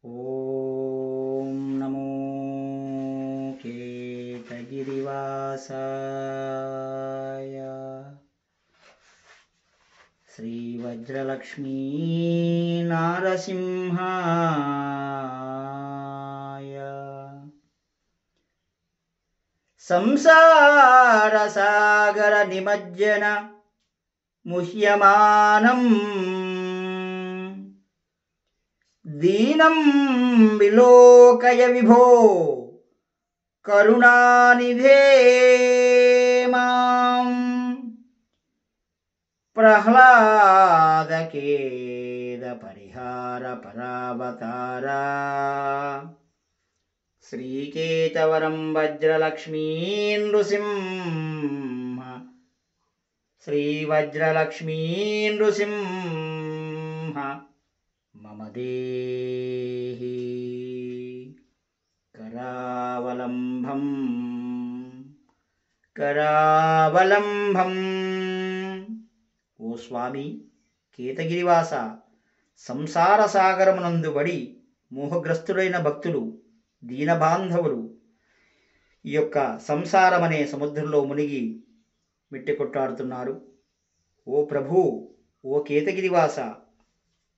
ఓం నమో కేతగిరివాసాయ శ్రీవజ్రలక్ష్మీ నారసింహాయ సంసారసాగర నిమజ్జన ముహ్యమానం దీనం విలోకయ విభో కరుణానిధే మాం ప్రహ్లాదకేద పరిహార పరావతారా శ్రీకేతవరం వజ్రలక్ష్మీ నృసింహ శ్రీవజ్రలక్ష్మీ నృసింహ మమ దేహి కరావలంబం కరావలంబం. ఓ స్వామి కేతగిరివాస, సంసార సాగరమునందు బడి మోహగ్రస్తుడైన భక్తులు దీనబాంధవులు ఈ యొక్క సంసారమనే సముద్రంలో మునిగి మిట్టి కొట్టాడుతున్నారు. ఓ ప్రభు, ఓ కేతగిరివాస,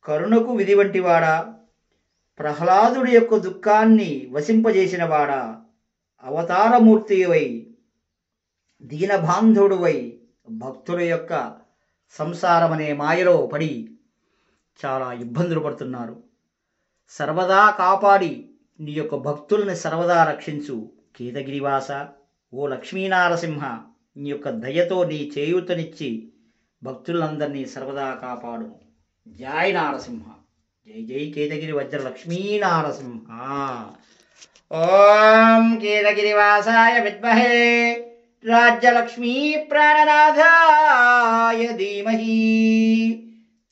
కరుణకు విధి వంటివాడా, ప్రహ్లాదుడి యొక్క దుఃఖాన్ని వసింపజేసినవాడా, అవతారమూర్తివై దీనబాంధవుడువై భక్తుల యొక్క సంసారమనే మాయలో పడి చాలా ఇబ్బందులు పడుతున్నారు. సర్వదా కాపాడి నీ యొక్క భక్తుల్ని సర్వదా రక్షించు కేతగిరివాస. ఓ లక్ష్మీనారసింహ, నీ యొక్క దయతో నీ చేయూతనిచ్చి భక్తులందరినీ సర్వదా కాపాడు. జై నారసింహ, జై జై కేతగిరి వజ్ర లక్ష్మీ నారసింహ. ఓం కేతగిరివాసాయ విద్మహే రాజ్యలక్ష్మీ ప్రాణనాథాయ ధీమహి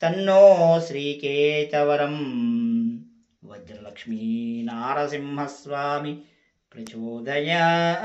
తన్నో శ్రీకేతవరం వజ్రలక్ష్మీ నారసింహస్వామి ప్రచోదయాత్.